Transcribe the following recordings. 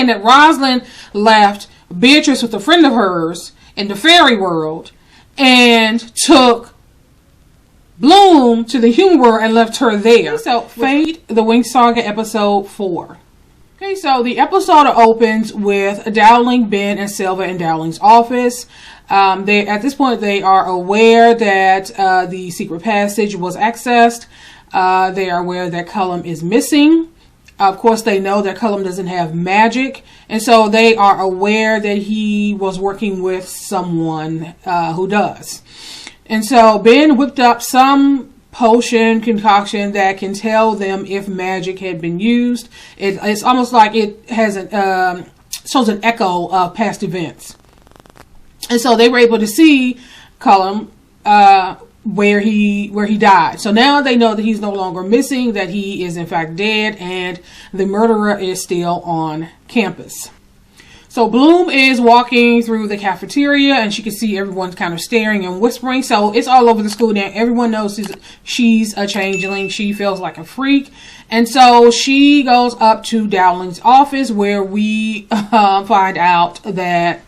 saying that Rosalind left Beatrice with a friend of hers in the fairy world and took Bloom to the human world and left her there. So, Fate, the Winx Saga, episode 4. Okay, so the episode opens with Dowling, Ben, and Silva in Dowling's office. At this point, they are aware that the secret passage was accessed. They are aware that Cullum is missing. Of course, they know that Cullum doesn't have magic. And so they are aware that he was working with someone who does. And so Ben whipped up some potion concoction that can tell them if magic had been used. It's almost like it has shows an echo of past events. And so they were able to see Cullum where he died. So now they know that he's no longer missing, that he is in fact dead, and the murderer is still on campus. So Bloom is walking through the cafeteria, and she can see everyone kind of staring and whispering. So it's all over the school now. Everyone knows she's a changeling. She feels like a freak. And so she goes up to Dowling's office, where we find out that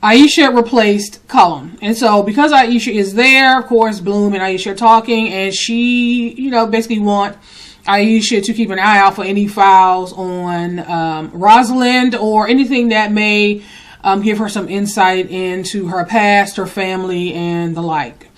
Aisha replaced Cullum. And so because Aisha is there, of course, Bloom and Aisha are talking, and she, basically want Aisha to keep an eye out for any files on Rosalind or anything that may give her some insight into her past, her family, and the like.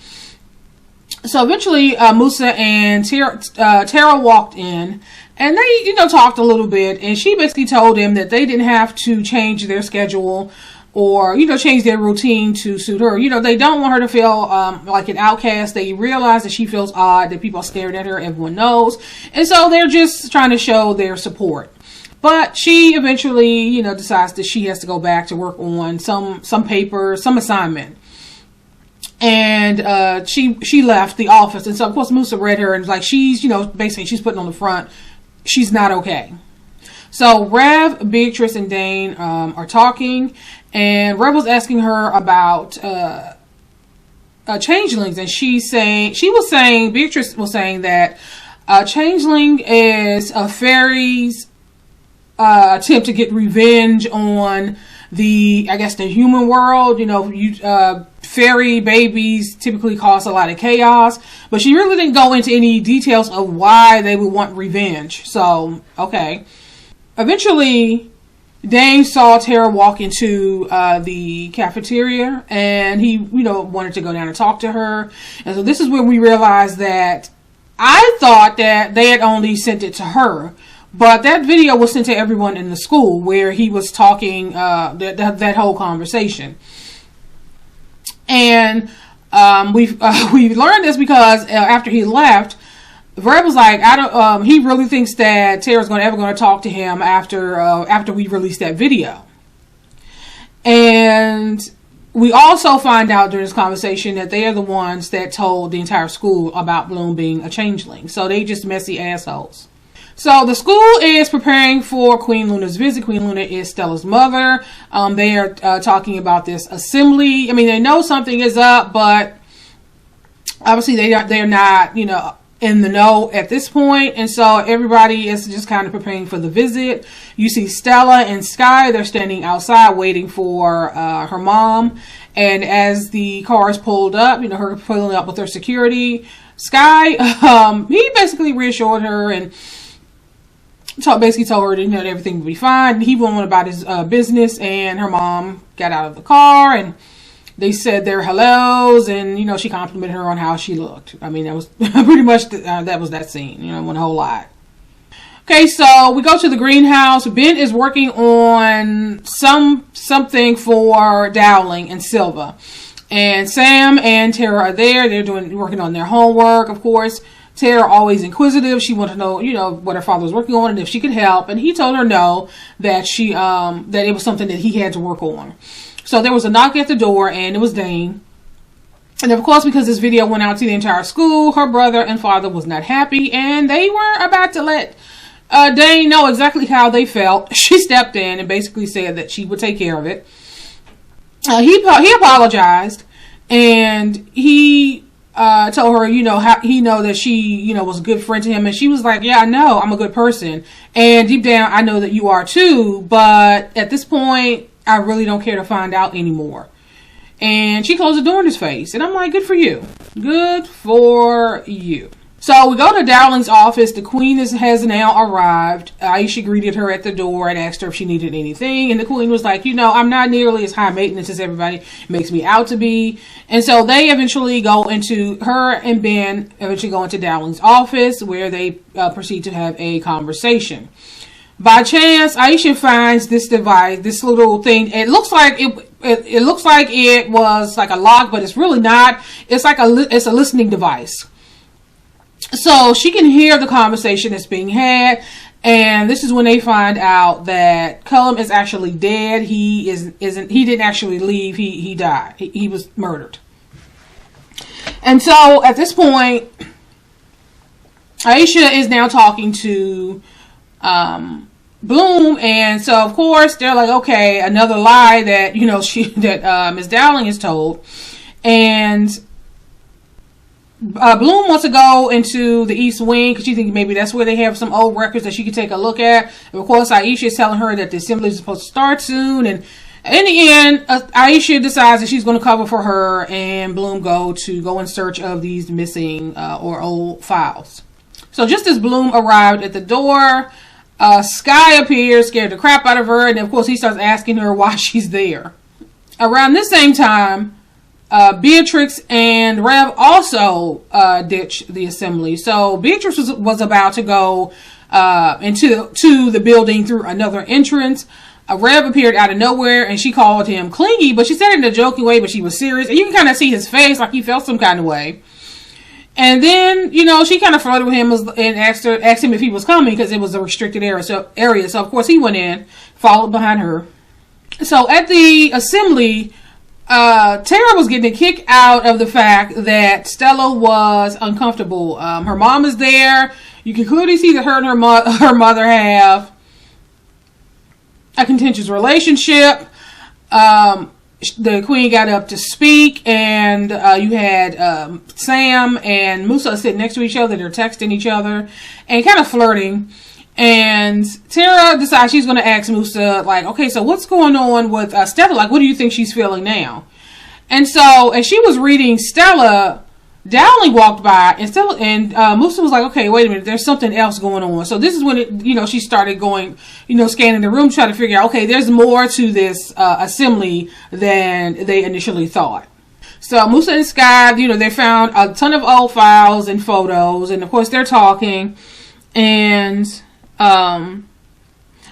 So eventually, Musa and Tara walked in, and they, talked a little bit, and she basically told them that they didn't have to change their schedule or, change their routine to suit her. They don't want her to feel like an outcast. They realize that she feels odd, that people are staring at her, everyone knows. And so they're just trying to show their support. But she eventually, decides that she has to go back to work on some paper, some assignment. And she left the office. And so, of course, Musa read her and was like, she's, basically she's putting on the front, she's not okay. So Rev, Beatrice, and Dane are talking, and Rev was asking her about changelings, and Beatrice was saying that changeling is a fairy's attempt to get revenge on the human world. Fairy babies typically cause a lot of chaos, but she really didn't go into any details of why they would want revenge. So, okay. Eventually, Dane saw Tara walk into the cafeteria, and he, wanted to go down and talk to her. And so this is when we realized that I thought that they had only sent it to her, but that video was sent to everyone in the school where he was talking that whole conversation. And we learned this because after he left, Verb was like, he really thinks that Tara's ever going to talk to him after we release that video. And we also find out during this conversation that they are the ones that told the entire school about Bloom being a changeling. So they just messy assholes. So the school is preparing for Queen Luna's visit. Queen Luna is Stella's mother. They are talking about this assembly. I mean, they know something is up, but obviously they're not, in the know at this point. And so everybody is just kind of preparing for the visit. You see Stella and Skye, they're standing outside waiting for her mom. And as the car is pulled up, her pulling up with her security, Skye, he basically reassured her and basically told her that everything would be fine. He went on about his business, and her mom got out of the car, and they said their hellos, and, she complimented her on how she looked. I mean, that was pretty much, that was that scene, went a whole lot. Okay, so we go to the greenhouse. Ben is working on something for Dowling and Silva. And Sam and Tara are there. They're working on their homework, of course. Tara, always inquisitive. She wanted to know, what her father was working on and if she could help. And he told her no, that that it was something that he had to work on. So there was a knock at the door, and it was Dane. And of course, because this video went out to the entire school, her brother and father was not happy, and they were about to let Dane know exactly how they felt. She stepped in and basically said that she would take care of it. He apologized, and he told her, you know, how he know that she, you know, was a good friend to him. And she was like, yeah, I know I'm a good person. And deep down, I know that you are too. But at this point, I really don't care to find out anymore. And she closed the door in his face. And I'm like, good for you. Good for you. So we go to Dowling's office. The queen has now arrived. Aisha greeted her at the door and asked her if she needed anything. And the queen was like, you know, I'm not nearly as high maintenance as everybody makes me out to be. And so they eventually her and Ben eventually go into Dowling's office, where they proceed to have a conversation. By chance, Aisha finds this device, this little thing. It looks like it looks like it was like a lock, but it's really not. It's a listening device. So she can hear the conversation that's being had, and this is when they find out that Cullum is actually dead. He didn't actually leave. He died. He was murdered. And so at this point, Aisha is now talking to Bloom, and so of course they're like, okay, another lie that, you know, Miss Dowling is told. And Bloom wants to go into the East Wing because she thinks maybe that's where they have some old records that she could take a look at. And of course, Aisha is telling her that the assembly is supposed to start soon. And in the end, Aisha decides that she's going to cover for her, and Bloom go in search of these missing or old files. So just as Bloom arrived at the door, Skye appears, scared the crap out of her, and of course he starts asking her why she's there. Around this same time, Beatrice and Rev also ditched the assembly. So Beatrice was about to go into the building through another entrance. Rev appeared out of nowhere, and she called him clingy, but she said it in a joking way, but she was serious. And you can kind of see his face, like he felt some kind of way. And then, you know, she kind of flirted with him and asked him if he was coming, because it was a restricted area. So of course he went in, followed behind her. So at the assembly, Tara was getting a kick out of the fact that Stella was uncomfortable. Her mom is there. You can clearly see that her and her mother have a contentious relationship. The queen got up to speak, and you had Sam and Musa sitting next to each other. They're texting each other and kind of flirting. And Tara decides she's going to ask Musa, like, okay, so what's going on with Stella? Like, what do you think she's feeling now? And so, as she was reading Stella, Dowling walked by, and Musa was like, okay, wait a minute, there's something else going on. So this is when she started going, scanning the room, trying to figure out, okay, there's more to this assembly than they initially thought. So Musa and Skye, they found a ton of old files and photos, and of course they're talking, and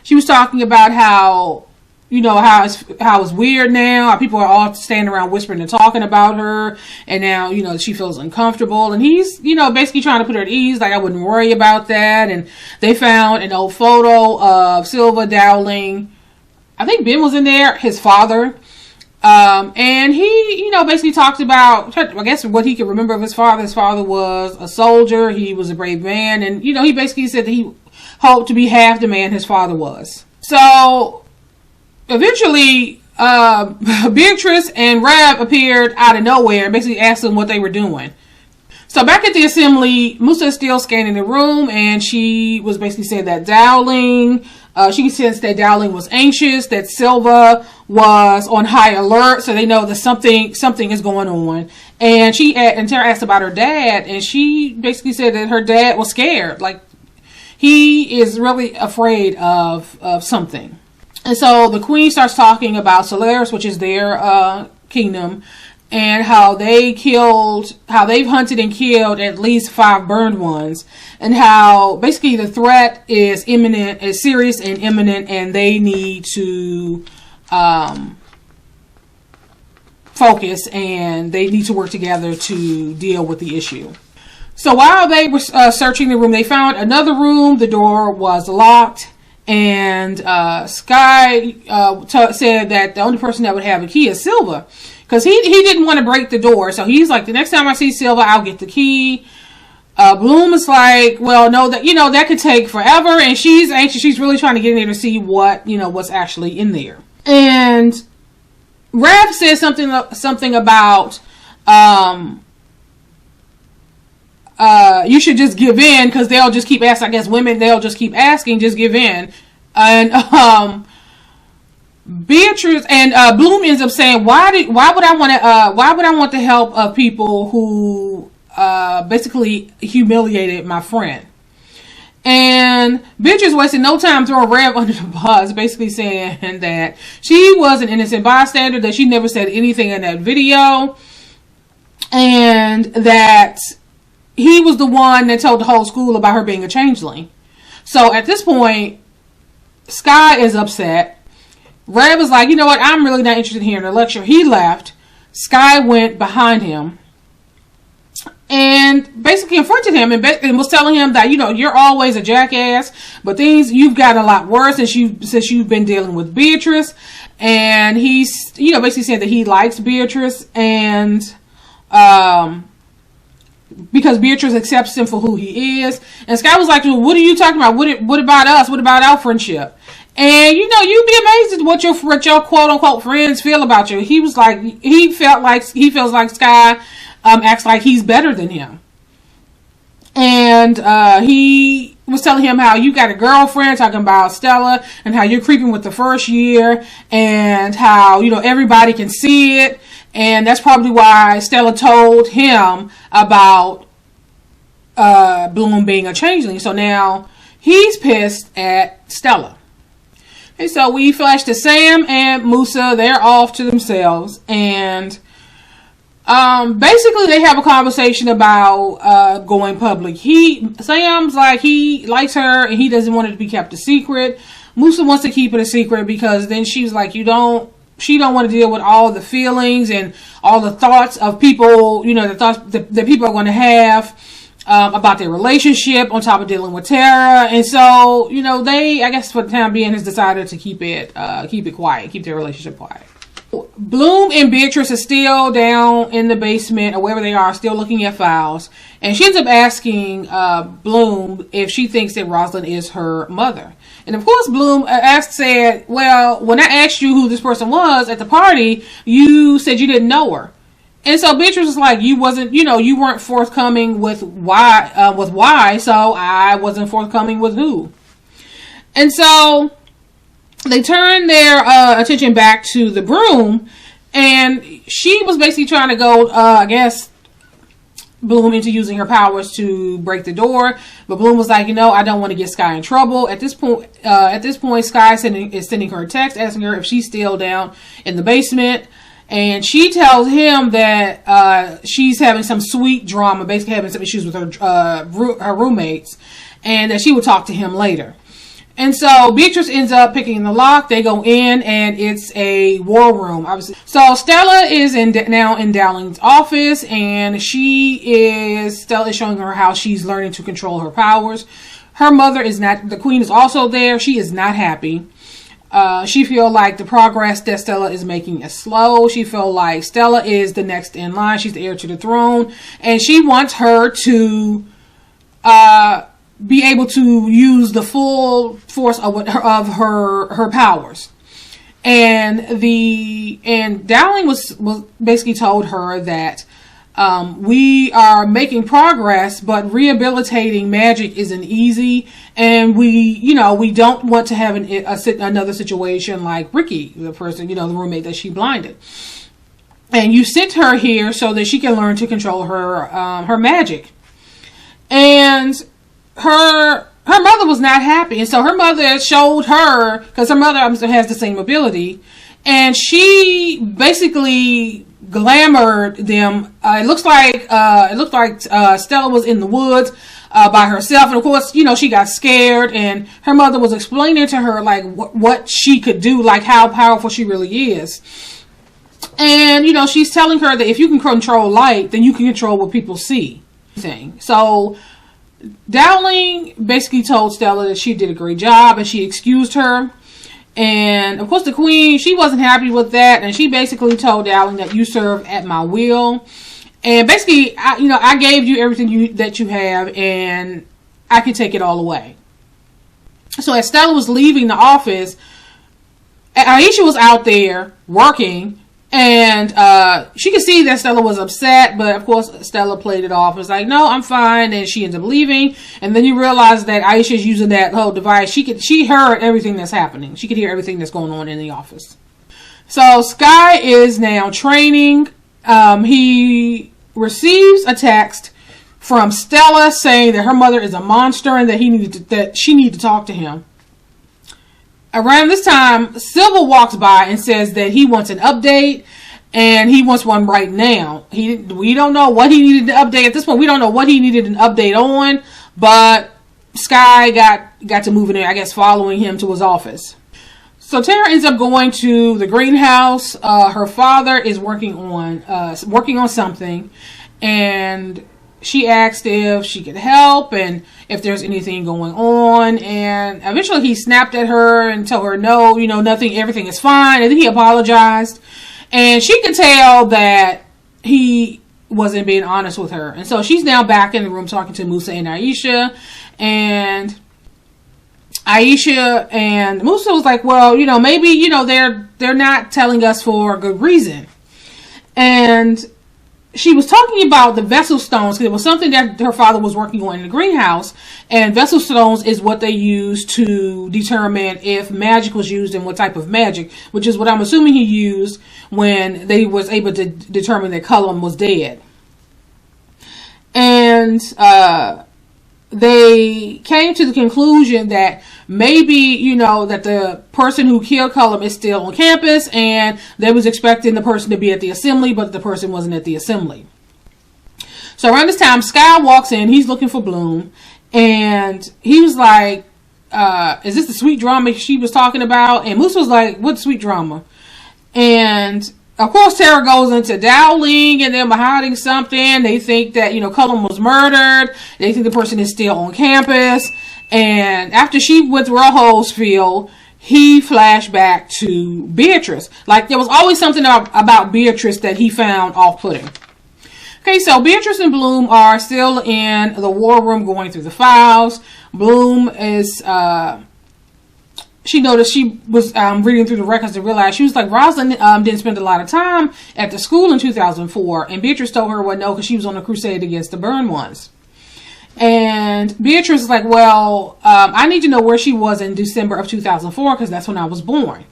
she was talking about how it's weird now. How people are all standing around whispering and talking about her, and now she feels uncomfortable. And he's basically trying to put her at ease, like I wouldn't worry about that. And they found an old photo of Silva, Dowling. I think Ben was in there, his father. And he basically talked about, I guess, what he could remember of his father. His father was a soldier. He was a brave man, and he basically said that he hoped to be half the man his father was. So eventually, Beatrice and Rab appeared out of nowhere and basically asked them what they were doing. So back at the assembly, Musa is still scanning the room, and she was basically saying that Dowling, she sensed that Dowling was anxious, that Silva was on high alert, so they know that something is going on. And Tara asked about her dad, and she basically said that her dad was scared, like he is really afraid of something. And so the queen starts talking about Solaris, which is their kingdom, and how they've hunted and killed at least 5 burned ones, and how basically the threat is imminent, is serious and imminent, and they need to focus, and they need to work together to deal with the issue. So while they were searching the room, they found another room. The door was locked. And Skye said that the only person that would have a key is Silva, because he didn't want to break the door. So he's like, the next time I see Silva, I'll get the key. Bloom is like, well, no, that could take forever, and she's anxious. She's really trying to get in there to see what's actually in there. And Rav says something about you should just give in, because they'll just keep asking. I guess women, they'll just keep asking, just give in. And Beatrice and Bloom ends up saying, why would I want the help of people who basically humiliated my friend? And Beatrice wasted no time throwing Rev under the bus, basically saying that she was an innocent bystander, that she never said anything in that video, and that he was the one that told the whole school about her being a changeling. So at this point, Skye is upset. Rev is like, you know what, I'm really not interested in hearing the lecture. He left. Skye went behind him and basically confronted him and was telling him that, you know, you're always a jackass, but you've gotten a lot worse since you've been dealing with Beatrice. And he's, you know, basically saying that he likes Beatrice, and because Beatrice accepts him for who he is. And Skye was like, well, what are you talking about? What about us? What about our friendship? And, you know, you'd be amazed at what your quote unquote friends feel about you. He was like, he feels like Skye acts like he's better than him. And he was telling him how you got a girlfriend, talking about Stella, and how you're creeping with the first year, and how, you know, everybody can see it. And that's probably why Stella told him about Bloom being a changeling. So now he's pissed at Stella. And so we flash to Sam and Musa. They're off to themselves. And basically they have a conversation about going public. Sam's like, he likes her and he doesn't want it to be kept a secret. Musa wants to keep it a secret because then she's like, she don't want to deal with all the feelings and all the thoughts of people, you know, the thoughts that people are going to have about their relationship on top of dealing with Tara. And so, you know, they, I guess for the time being, has decided to keep it quiet, keep their relationship quiet. Bloom and Beatrice are still down in the basement or wherever they are, still looking at files. And she ends up asking Bloom if she thinks that Rosalind is her mother. And of course, Bloom said, well, when I asked you who this person was at the party, you said you didn't know her. And so Beatrice was like, you weren't forthcoming with why, so I wasn't forthcoming with who. And so they turned their attention back to the broom, and she was basically trying to go, I guess, Bloom into using her powers to break the door. But Bloom was like, I don't want to get Skye in trouble. At this point, Skye is sending her a text asking her if she's still down in the basement. And she tells him that she's having some sweet drama, basically having some issues with her roommates, and that she will talk to him later. And so Beatrice ends up picking the lock. They go in, and it's a war room, obviously. So Stella is now in Dowling's office, and Stella is showing her how she's learning to control her powers. Her mother is not, the queen is also there. She is not happy. She feel like the progress that Stella is making is slow. She feel like Stella is the next in line. She's the heir to the throne, and she wants her to be able to use the full force of her powers. And Dowling was basically told her that we are making progress, but rehabilitating magic isn't easy, and we don't want to have another situation like Ricky, the person, the roommate that she blinded. And you sent her here so that she can learn to control her magic. And her mother was not happy, and so her mother showed her, because her mother has the same ability, and she basically glamored them. It looked like Stella was in the woods by herself, and of course, she got scared, and her mother was explaining to her like what she could do, like how powerful she really is. And she's telling her that if you can control light, then you can control what people see. So Dowling basically told Stella that she did a great job, and she excused her. And of course the queen, she wasn't happy with that, and she basically told Dowling that you serve at my will, and basically I gave you everything that you have, and I can take it all away. So as Stella was leaving the office, Aisha was out there working, And she could see that Stella was upset, but of course Stella played it off. It's like, no, I'm fine. And she ends up leaving. And then you realize that Aisha's using that whole device. She heard everything that's happening. She could hear everything that's going on in the office. So Skye is now training. He receives a text from Stella saying that her mother is a monster and that she needed to talk to him. Around this time, Silver walks by and says that he wants an update, and he wants one right now. We don't know what he needed to update. At this point, we don't know what he needed an update on, but Skye got to move in there, I guess, following him to his office. So Tara ends up going to the greenhouse. Her father is working on something, and she asked if she could help and if there's anything going on. And eventually he snapped at her and told her, no, nothing, everything is fine. And then he apologized. And she could tell that he wasn't being honest with her. And so she's now back in the room talking to Musa and Aisha. And Aisha and Musa was like, well, maybe, they're not telling us for a good reason. And she was talking about the vessel stones, because it was something that her father was working on in the greenhouse. And vessel stones is what they use to determine if magic was used and what type of magic, which is what I'm assuming he used when they was able to determine that Cullum was dead. And they came to the conclusion that maybe, that the person who killed Cullum is still on campus, and they was expecting the person to be at the assembly, but the person wasn't at the assembly. So around this time, Skye walks in. He's looking for Bloom, and he was like, is this the sweet drama she was talking about? And Musa was like, what sweet drama? And of course, Tara goes into Dowling and them hiding something. They think that, Cullum was murdered. They think the person is still on campus. And after she went through her whole spiel, he flashed back to Beatrice. Like, there was always something about Beatrice that he found off-putting. Okay, so Beatrice and Bloom are still in the war room going through the files. Bloom is... she noticed she was reading through the records and realized she was like, Rosalind didn't spend a lot of time at the school in 2004. And Beatrice told her, well, no, because she was on a crusade against the burned ones. And Beatrice is like, well, I need to know where she was in December of 2004 because that's when I was born.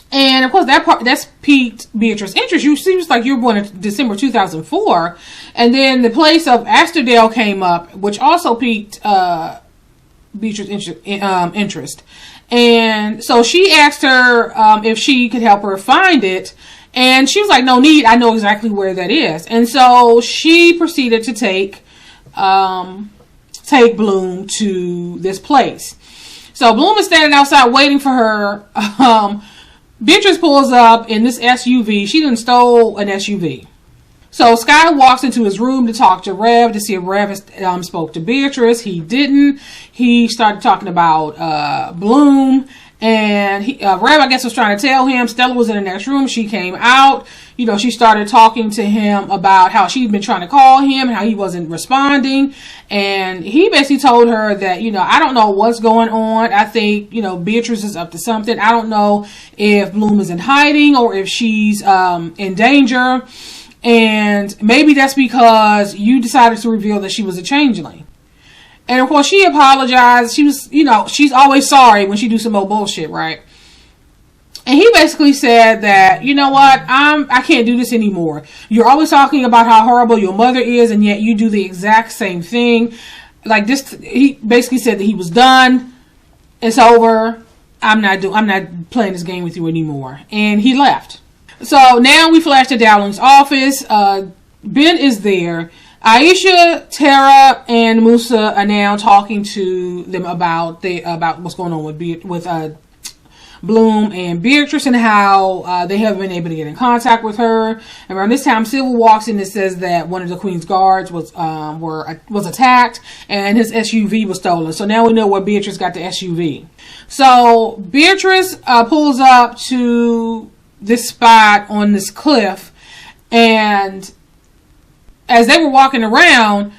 And of course, that's piqued Beatrice's interest. She was like, you were born in December 2004. And then the place of Asterdale came up, which also piqued Beatrice's interest. And so she asked her if she could help her find it. And she was like, no need. I know exactly where that is. And so she proceeded to take Bloom to this place. So Bloom is standing outside waiting for her. Beatrice pulls up in this SUV. She done stole an SUV. So Skye walks into his room to talk to Rev to see if Rev spoke to Beatrice. He didn't. He started talking about Bloom. And Rev, I guess, was trying to tell him Stella was in the next room. She came out. She started talking to him about how she'd been trying to call him and how he wasn't responding. And he basically told her that, I don't know what's going on. I think, Beatrice is up to something. I don't know if Bloom is in hiding or if she's in danger. And maybe that's because you decided to reveal that she was a changeling. And of course, she apologized. She was, she's always sorry when she do some old bullshit, right? And he basically said that, you know what, I can't do this anymore. You're always talking about how horrible your mother is, and yet you do the exact same thing. Like this, he basically said that he was done. It's over. I'm not playing this game with you anymore. And he left. So now we flash to Dowling's office. Ben is there. Aisha, Tara, and Musa are now talking to them about what's going on with Bloom and Beatrice and how they haven't been able to get in contact with her. And around this time, Silver walks in and says that one of the Queen's guards was attacked and his SUV was stolen. So now we know where Beatrice got the SUV. So Beatrice pulls up to this spot on this cliff, and as they were walking around,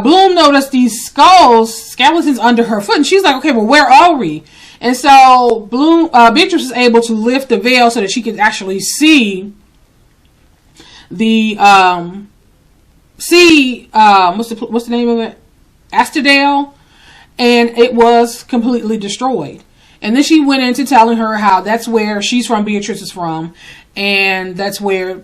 Bloom noticed these skeletons under her foot, and she's like, okay, well, where are we? And so Beatrice was able to lift the veil so that she could actually see the what's the name of it? Asterdale, and it was completely destroyed. And then she went into telling her how that's where she's from, Beatrice is from, and that's where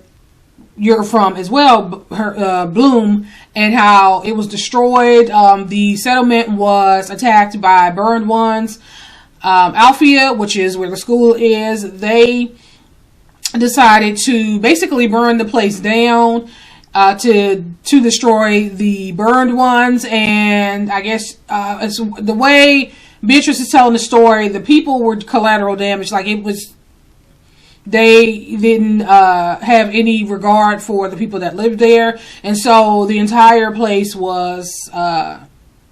you're from as well, her Bloom, and how it was destroyed. The settlement was attacked by burned ones. Althea, which is where the school is, they decided to basically burn the place down to destroy the burned ones. And I guess it's the way Beatrice is telling the story, the people were collateral damage. Like, it was, they didn't have any regard for the people that lived there, and so the entire place was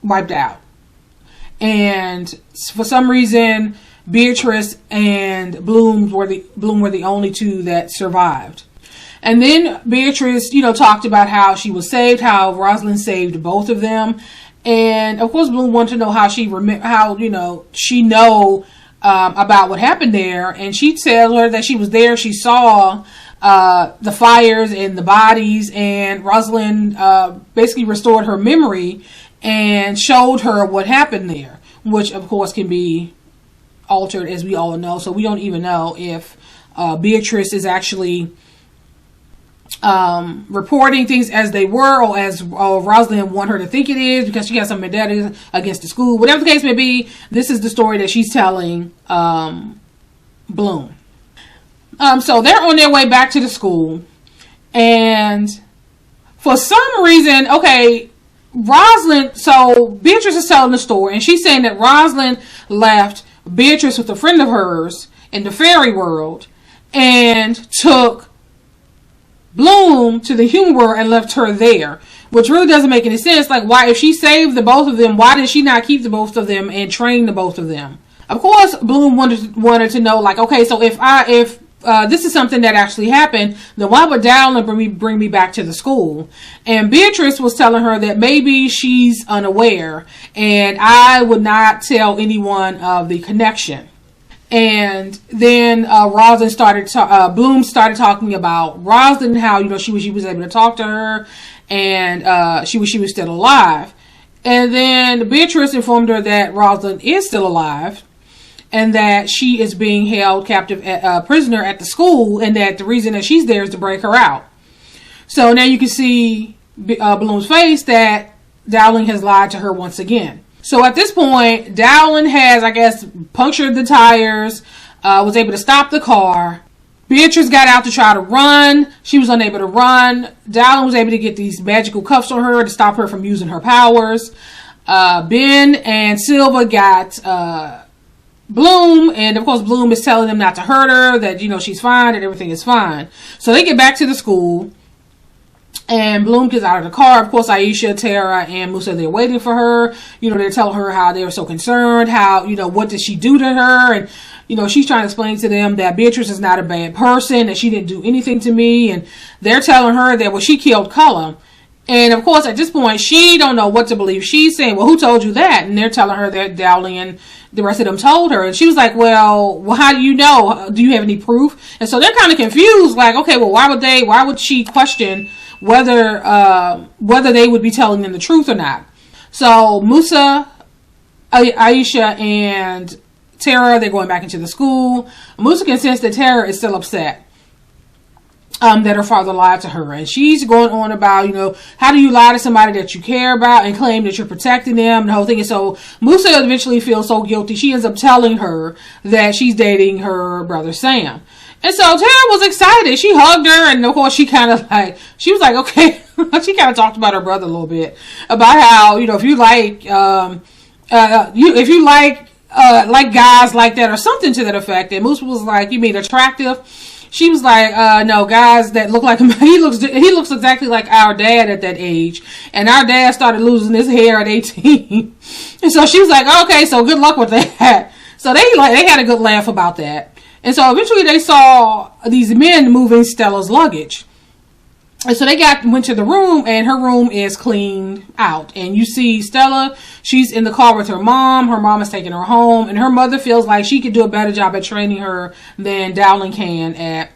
wiped out. And for some reason, Beatrice and Bloom were the only two that survived. And then Beatrice, talked about how she was saved, how Rosalind saved both of them. And of course, Bloom wanted to know how she about what happened there. And she tells her that she was there. She saw the fires and the bodies, and Rosalind basically restored her memory and showed her what happened there, which of course can be altered, as we all know. So we don't even know if Beatrice is actually reporting things as they were, or as Rosalind want her to think it is, because she has some vendetta against the school. Whatever the case may be, this is the story that she's telling Bloom. So they're on their way back to the school, and for some reason, Rosalind, so Beatrice is telling the story, and she's saying that Rosalind left Beatrice with a friend of hers in the fairy world and took Bloom to the human world and left her there, which really doesn't make any sense. Like, why, if she saved the both of them, why did she not keep the both of them and train the both of them? Of course, Bloom wanted to know, like, okay, so if this is something that actually happened, then why would Dowling bring me back to the school? And Beatrice was telling her that maybe she's unaware, and I would not tell anyone of the connection. And then Rosalind Bloom started talking about Rosalind, how she was able to talk to her, and she was still alive. And then Beatrice informed her that Rosalind is still alive, and that she is being held captive, prisoner at the school, and that the reason that she's there is to break her out. So now you can see Bloom's face that Dowling has lied to her once again. So at this point, Dowling has, I guess, punctured the tires, was able to stop the car. Beatrice got out to try to run. She was unable to run. Dowling was able to get these magical cuffs on her to stop her from using her powers. Ben and Silva got Bloom, and of course Bloom is telling them not to hurt her, that she's fine, and everything is fine. So they get back to the school, and Bloom gets out of the car. Of course, Aisha, Tara, and Musa, they're waiting for her. They're telling her how they were so concerned, how, what did she do to her? And, she's trying to explain to them that Beatrice is not a bad person, that she didn't do anything to me. And they're telling her that, well, she killed Cullum. And of course, at this point, she don't know what to believe. She's saying, well, who told you that? And they're telling her that Dowling and the rest of them told her. And she was like, well, how do you know? Do you have any proof? And so they're kind of confused, like, okay, well, why would she question whether they would be telling them the truth or not? So Musa, Aisha, and Tara, they're going back into the school. Musa can sense that Tara is still upset that her father lied to her, and she's going on about, how do you lie to somebody that you care about and claim that you're protecting them, and the whole thing. And so Musa eventually feels so guilty, she ends up telling her that she's dating her brother Sam. And so Tara was excited. She hugged her, and of course she was like, okay. She kind of talked about her brother a little bit, about how, if you like, like guys like that, or something to that effect. And Musa was like, you mean attractive? She was like, no, guys that look like him. He looks exactly like our dad at that age. And our dad started losing his hair at 18. And so she was like, okay, so good luck with that. So they had a good laugh about that. And so eventually they saw these men moving Stella's luggage. And so they went to the room, and her room is cleaned out. And you see Stella, she's in the car with her mom. Her mom is taking her home, and her mother feels like she could do a better job at training her than Dowling can at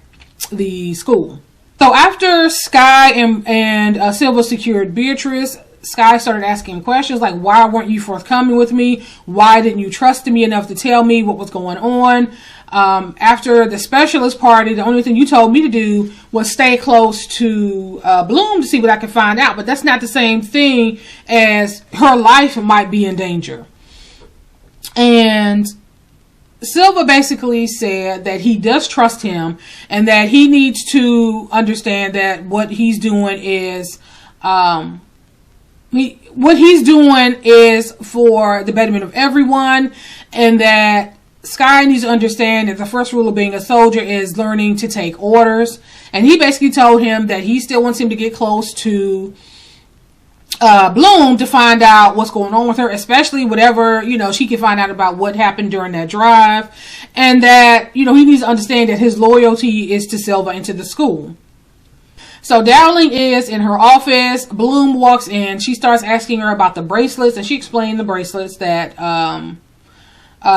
the school. So after Skye and Silva secured Beatrice, Skye started asking questions like, why weren't you forthcoming with me? Why didn't you trust me enough to tell me what was going on? After the specialist party, the only thing you told me to do was stay close to Bloom to see what I could find out. But that's not the same thing as her life might be in danger. And Silva basically said that he does trust him and that he needs to understand that what he's doing is for the betterment of everyone, and that Skye needs to understand that the first rule of being a soldier is learning to take orders. And he basically told him that he still wants him to get close to Bloom to find out what's going on with her, especially whatever, she can find out about what happened during that drive. And that, he needs to understand that his loyalty is to Silva and to the school. So Dowling is in her office. Bloom walks in. She starts asking her about the bracelets, and she explained the bracelets that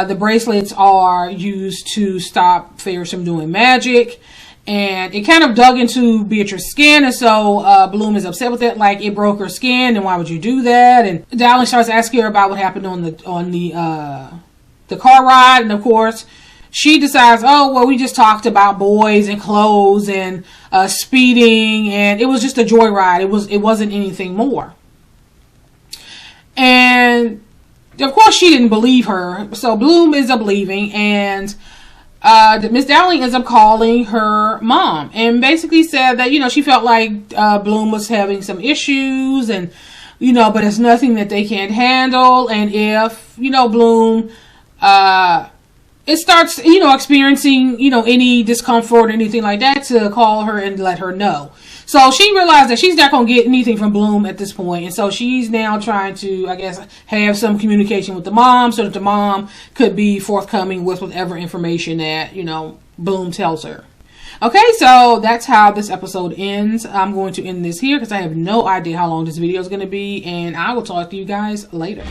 the bracelets are used to stop fairies from doing magic. And it kind of dug into Beatrice's skin, and so Bloom is upset with it, like it broke her skin, and why would you do that? And Dowling starts asking her about what happened on the car ride, and of course she decides, oh well, we just talked about boys and clothes and speeding, and it was just a joyride. It wasn't anything more. And of course she didn't believe her, so Bloom ends up leaving, and Miss Dowling ends up calling her mom and basically said that, she felt like Bloom was having some issues, and, but it's nothing that they can't handle. And if, Bloom, it starts, experiencing, any discomfort or anything like that, to call her and let her know. So she realized that she's not going to get anything from Bloom at this point. And so she's now trying to, I guess, have some communication with the mom so that the mom could be forthcoming with whatever information that, Bloom tells her. Okay, so that's how this episode ends. I'm going to end this here because I have no idea how long this video is going to be. And I will talk to you guys later.